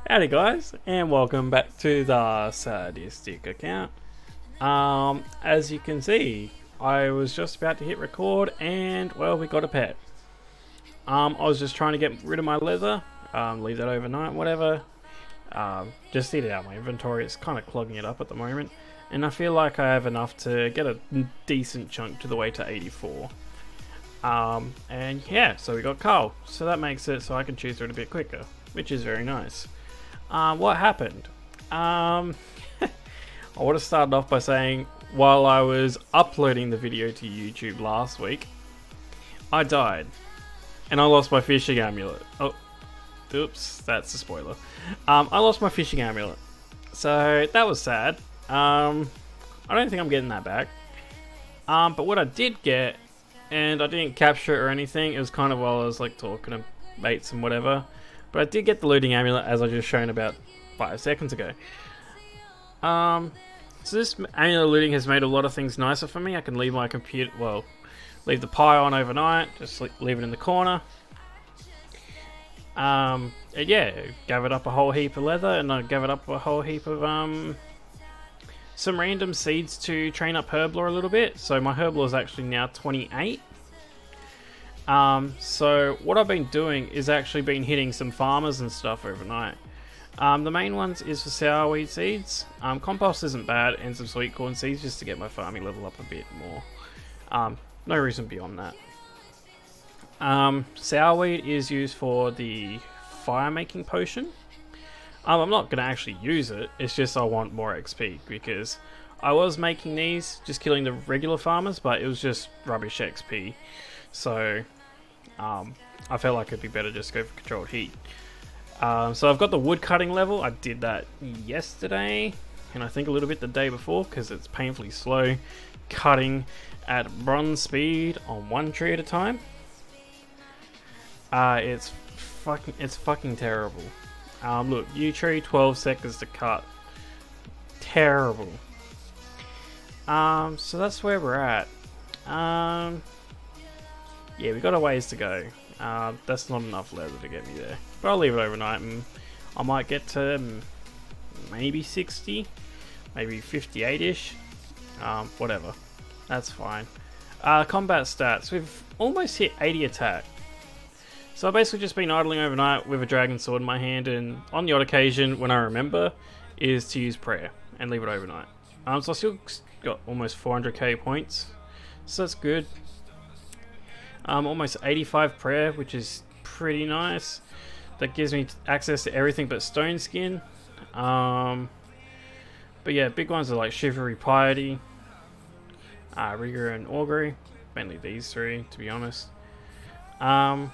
Howdy guys, and welcome back to the Sadistic account. As you can see, I was just about to hit record and, well, we got a pet. I was just trying to get rid of my leather, leave that overnight, whatever. Just eat it out of my inventory, it's kind of clogging it up at the moment. And I feel like I have enough to get a decent chunk to the way to 84. And yeah, so we got Carl, so that makes it so I can choose through it a bit quicker, which is very nice. What happened? I would have started off by saying, while I was uploading the video to YouTube last week, I died. And I lost my fishing amulet. Oh, oops, that's a spoiler. I lost my fishing amulet. So, that was sad. I don't think I'm getting that back. But what I did get, and I didn't capture it or anything, it was kind of while I was like talking to mates and whatever. But I did get the Looting Amulet, as I just shown about 5 seconds ago. So this amulet looting has made a lot of things nicer for me. I can leave my computer, well, leave the Pi on overnight, just leave it in the corner. And yeah, gathered up a whole heap of leather, and I gathered up a whole heap of some random seeds to train up Herblore a little bit. So my Herblore is actually now 28. So what I've been doing is actually been hitting some farmers and stuff overnight. The main ones is for sourweed seeds. Compost isn't bad, and some sweet corn seeds just to get my farming level up a bit more. No reason beyond that. Sourweed is used for the fire making potion. I'm not going to actually use it, it's just I want more XP, because I was making these, just killing the regular farmers, but it was just rubbish XP. So I felt like it'd be better just go for controlled heat. So I've got the wood cutting level. I did that yesterday, and I think a little bit the day before, because it's painfully slow cutting at bronze speed on one tree at a time. It's fucking terrible. Look, yew tree, 12 seconds to cut. Terrible. So that's where we're at. Yeah, we got a ways to go. That's not enough leather to get me there. But I'll leave it overnight and I might get to maybe 60, maybe 58-ish. Whatever. That's fine. Combat stats. We've almost hit 80 attack. So I've basically just been idling overnight with a dragon sword in my hand, and on the odd occasion, when I remember, is to use prayer and leave it overnight. So I still got almost 400k points. So that's good. Almost 85 prayer, which is pretty nice. That gives me access to everything but stone skin. But yeah, big ones are like chivalry, piety, rigor, and augury. Mainly these three, to be honest. I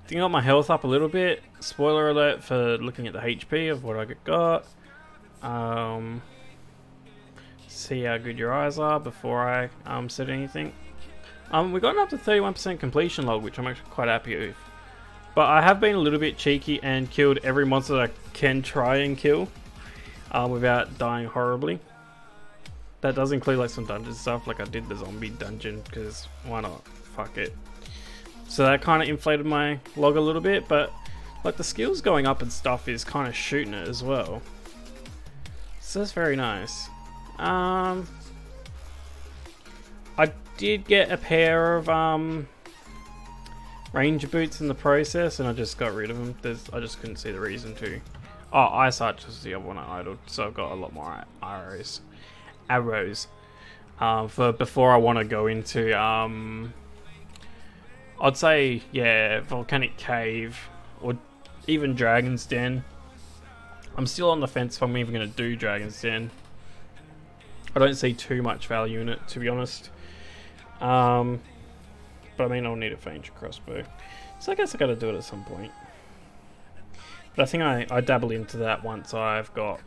think I got my health up a little bit. Spoiler alert for looking at the HP of what I got. See how good your eyes are before I said anything. We got up to 31% completion log, which I'm actually quite happy with. But I have been a little bit cheeky and killed every monster that I can try and kill without dying horribly. That does include like some dungeon stuff, like I did the zombie dungeon, because why not? Fuck it. So that kind of inflated my log a little bit, but like the skills going up and stuff is kind of shooting it as well. So that's very nice. I did get a pair of ranger boots in the process, and I just got rid of them. I just couldn't see the reason to. Oh, eyesight was the other one I idled, so I've got a lot more arrows. For before I want to go into I'd say, yeah, Volcanic Cave, or even Dragon's Den. I'm still on the fence if I'm even going to do Dragon's Den. I don't see too much value in it, to be honest. But I mean, I'll need a Phalanx crossbow. So I guess I got to do it at some point. But I think I dabble into that once I've got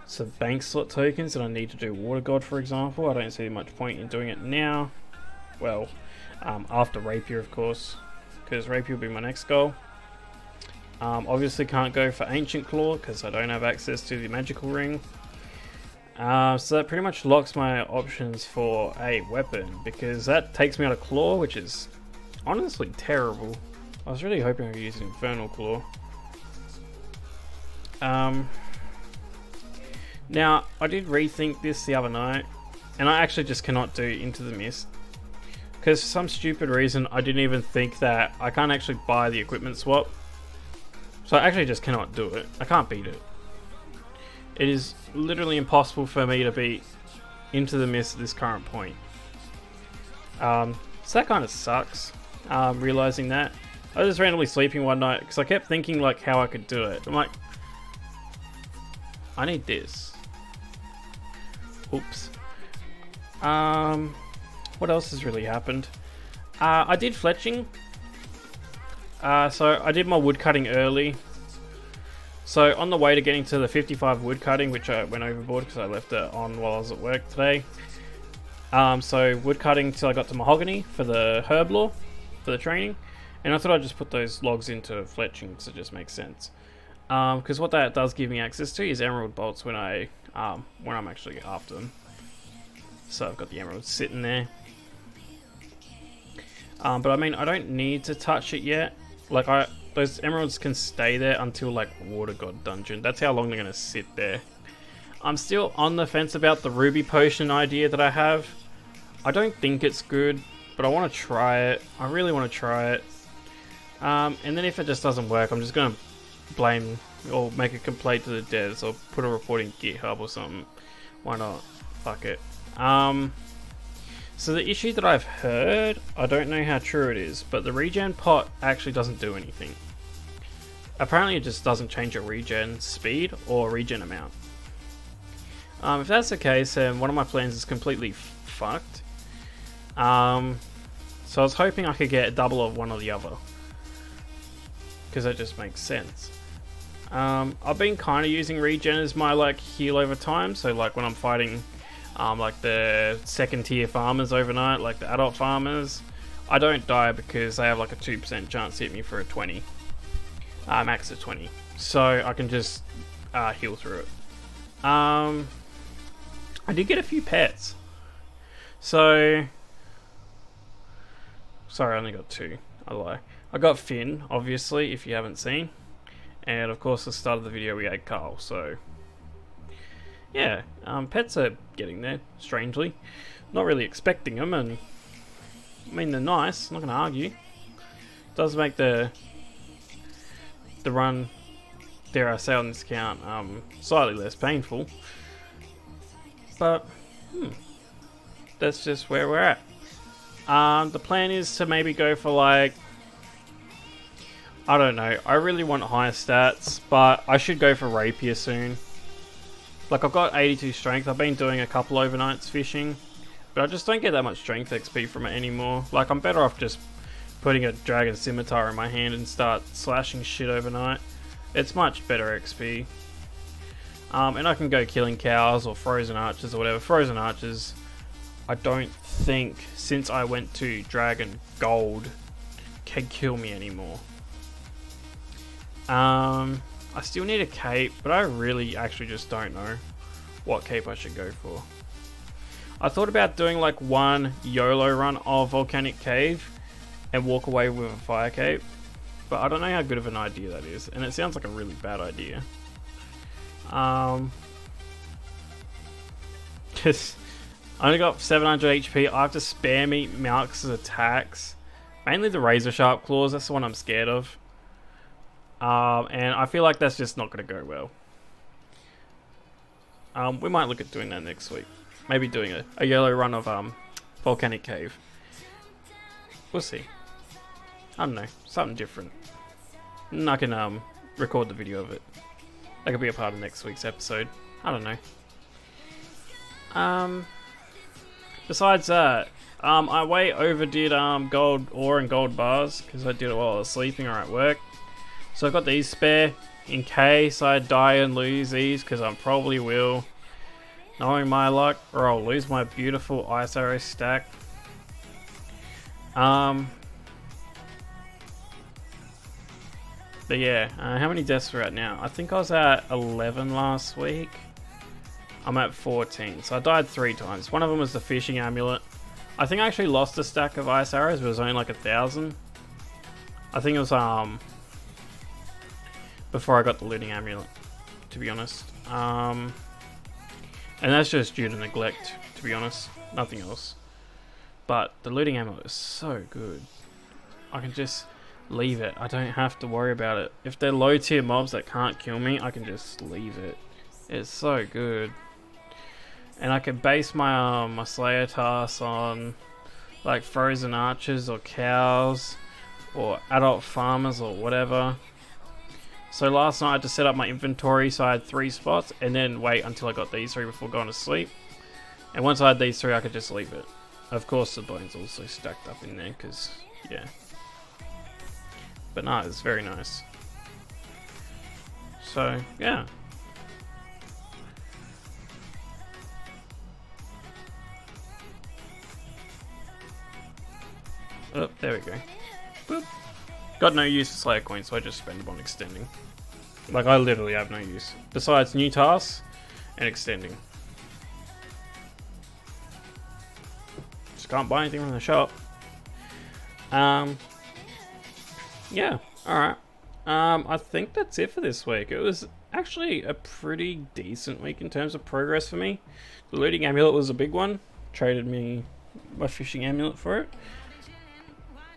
some bank slot tokens and I need to do Water God, for example. I don't see much point in doing it now. Well, after Rapier, of course, because Rapier will be my next goal. Obviously can't go for Ancient Claw because I don't have access to the magical ring. So that pretty much locks my options for a weapon, because that takes me out of Claw, which is honestly terrible. I was really hoping I could use an Infernal Claw. Now, I did rethink this the other night, and I actually just cannot do Into the Mist. Because for some stupid reason, I didn't even think that I can't actually buy the equipment swap. So I actually just cannot do it. I can't beat it. It is literally impossible for me to beat Into the Mist at this current point. So that kind of sucks, realizing that. I was just randomly sleeping one night because I kept thinking like how I could do it. I'm like, I need this. Oops. What else has really happened? I did fletching. So I did my wood cutting early. So on the way to getting to the 55 wood cutting, which I went overboard because I left it on while I was at work today. So wood cutting till I got to mahogany for the herb law, for the training. And I thought I'd just put those logs into fletching because it just makes sense. Because what that does give me access to is emerald bolts when I'm actually after them. So I've got the emeralds sitting there. But I mean, I don't need to touch it yet. Like those emeralds can stay there until like Water God Dungeon. That's how long they're gonna sit there. I'm still on the fence about the ruby potion idea that I have. I don't think it's good, but I want to try it. I really want to try it. And then if it just doesn't work, I'm just gonna blame or make a complaint to the devs or put a report in GitHub or something. Why not? Fuck it. So the issue that I've heard, I don't know how true it is, but the regen pot actually doesn't do anything. Apparently it just doesn't change your regen speed or regen amount. If that's the case, then one of my plans is completely fucked. So I was hoping I could get a double of one or the other, because that just makes sense. I've been kind of using regen as my like heal over time, so like when I'm fighting like the second tier farmers overnight, like the adult farmers, I don't die because they have like a 2% chance to hit me for a 20. Max at 20. So I can just heal through it. I did get a few pets. So, sorry, I only got 2. I lie. I got Finn, obviously, if you haven't seen. And of course, at the start of the video, we had Carl, so... yeah, pets are getting there, strangely. Not really expecting them, and... I mean, they're nice, I'm not going to argue. Does make the run, dare I say on this account, slightly less painful. But, that's just where we're at. The plan is to maybe go for like... I don't know, I really want higher stats, but I should go for Rapier soon. Like, I've got 82 strength, I've been doing a couple overnights fishing, but I just don't get that much strength XP from it anymore. Like, I'm better off just putting a dragon scimitar in my hand and start slashing shit overnight. It's much better XP. And I can go killing cows or frozen archers or whatever. Frozen archers, I don't think, since I went to Dragon Gold, can kill me anymore. I still need a cape, but I really actually just don't know what cape I should go for. I thought about doing like one YOLO run of Volcanic Cave and walk away with a fire cape, but I don't know how good of an idea that is, and it sounds like a really bad idea. Because I only got 700 HP, I have to spare me Malx's attacks. Mainly the razor sharp claws, that's the one I'm scared of. And I feel like that's just not going to go well. We might look at doing that next week. Maybe doing a yellow run of Volcanic Cave. We'll see. I don't know, something different. And I can record the video of it. That could be a part of next week's episode. I don't know. Besides that, I way overdid gold ore and gold bars because I did it while I was sleeping or at work. So I've got these spare in case I die and lose these, because I probably will. Knowing my luck, or I'll lose my beautiful ice arrow stack. But yeah, how many deaths we're at now? I think I was at 11 last week. I'm at 14, so I died 3 times. One of them was the fishing amulet. I think I actually lost a stack of ice arrows, but it was only like 1,000. I think it was before I got the Looting Amulet, to be honest. And that's just due to neglect, to be honest. Nothing else. But the Looting Amulet is so good. I can just leave it. I don't have to worry about it. If they're low tier mobs that can't kill me, I can just leave it. It's so good. And I can base my my Slayer tasks on like frozen archers or cows or adult farmers or whatever. So last night I had to set up my inventory, so I had 3 spots and then wait until I got these 3 before going to sleep. And once I had these 3 I could just leave it. Of course the bones also stacked up in there because, yeah. But no, it's very nice. So, yeah. Oh, there we go. Boop. Got no use for Slayer coins, so I just spend them on extending. Like, I literally have no use. Besides new tasks and extending. Just can't buy anything from the shop. Yeah, alright. I think that's it for this week. It was actually a pretty decent week in terms of progress for me. The Looting Amulet was a big one. Traded me my fishing amulet for it.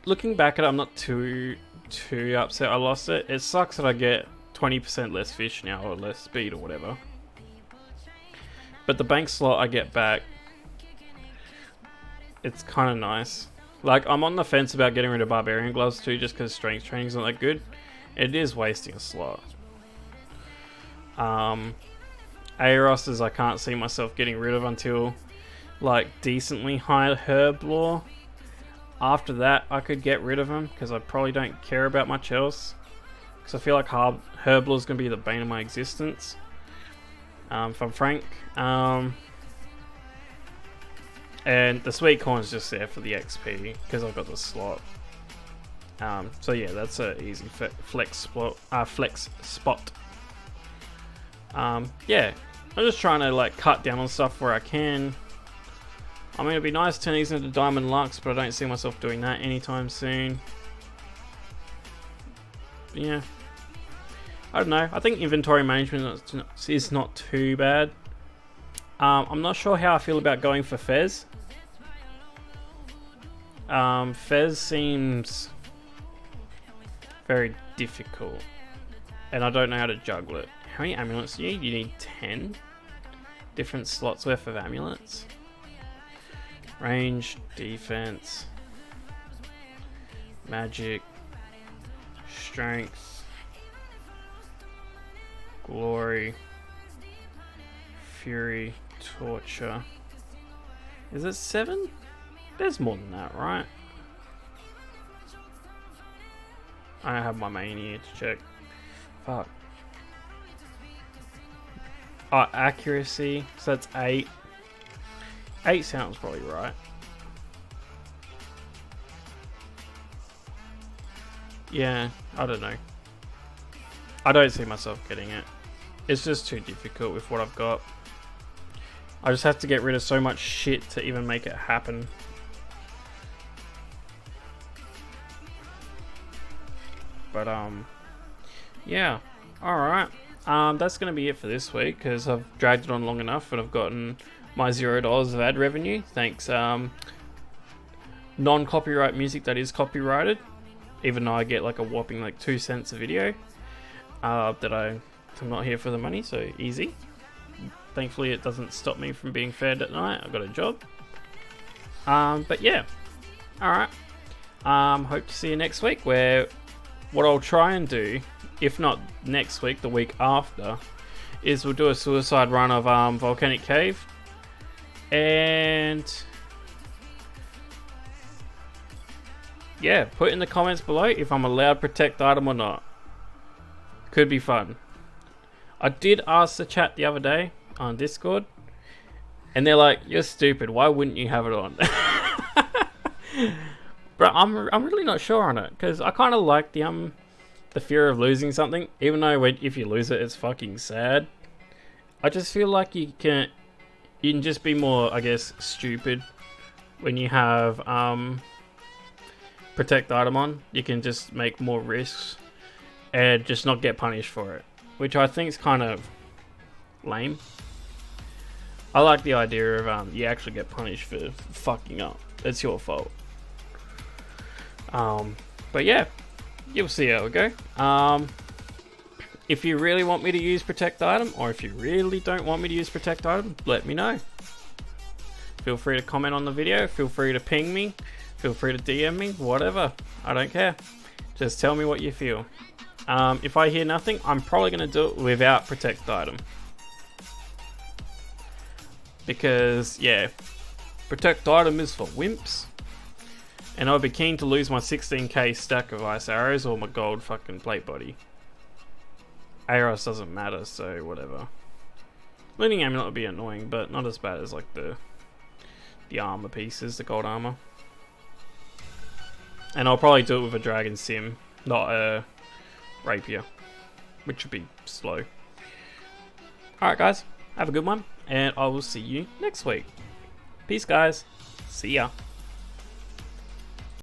Looking back at it, I'm not too upset I lost it. It sucks that I get 20% less fish now, or less speed or whatever. But the bank slot I get back, it's kind of nice. Like, I'm on the fence about getting rid of barbarian gloves too, just because strength training is not that good. It is wasting a slot. Aeros's I can't see myself getting rid of until like decently high herb lore. After that I could get rid of them because I probably don't care about much else. Because I feel like herb lore is going to be the bane of my existence. If I'm frank. And the sweet corn is just there for the XP because I've got the slot. So yeah, that's an easy flex spot. Yeah, I'm just trying to like cut down on stuff where I can. I mean, it'd be nice to turn these into Diamond Lux, but I don't see myself doing that anytime soon. But yeah, I don't know. I think inventory management is not too bad. I'm not sure how I feel about going for Fez. Fez seems very difficult, and I don't know how to juggle it. How many amulets do you need? You need 10 different slots worth of amulets. Range, defense, magic, strength, glory, fury, torture. Is it 7? There's more than that, right? I don't have my main here to check. Fuck. Oh, accuracy. So that's 8. 8 sounds probably right. Yeah, I don't know. I don't see myself getting it. It's just too difficult with what I've got. I just have to get rid of so much shit to even make it happen. But yeah, alright. That's going to be it for this week because I've dragged it on long enough and I've gotten my $0 of ad revenue. Thanks non-copyright music that is copyrighted, even though I get like a whopping like 2 cents a video. I'm not here for the money, so easy. Thankfully it doesn't stop me from being fed at night. I've got a job. But yeah, alright. Hope to see you next week, where what I'll try and do, if not next week, the week after, is we'll do a suicide run of Volcanic Cave. And yeah, put in the comments below if I'm allowed protect item or not. Could be fun. I did ask the chat the other day on Discord, and they're like, "You're stupid. Why wouldn't you have it on?" But I'm really not sure on it because I kind of like the fear of losing something, even though if you lose it, it's fucking sad. I just feel like you can just be more, I guess, stupid when you have protect item on, you can just make more risks and just not get punished for it, which I think is kind of lame. I like the idea of you actually get punished for fucking up. It's your fault. But yeah, you'll see how it go. If you really want me to use protect item, or if you really don't want me to use protect item, let me know. Feel free to comment on the video, feel free to ping me, feel free to DM me, whatever. I don't care. Just tell me what you feel. If I hear nothing, I'm probably going to do it without protect item. Because, yeah, protect item is for wimps. And I'd be keen to lose my 16k stack of ice arrows or my gold fucking plate body. Arrows doesn't matter, so whatever. Looting Amulet would be annoying, but not as bad as like the armor pieces, the gold armor. And I'll probably do it with a dragon sim, not a rapier, which would be slow. Alright guys, have a good one, and I will see you next week. Peace guys, see ya.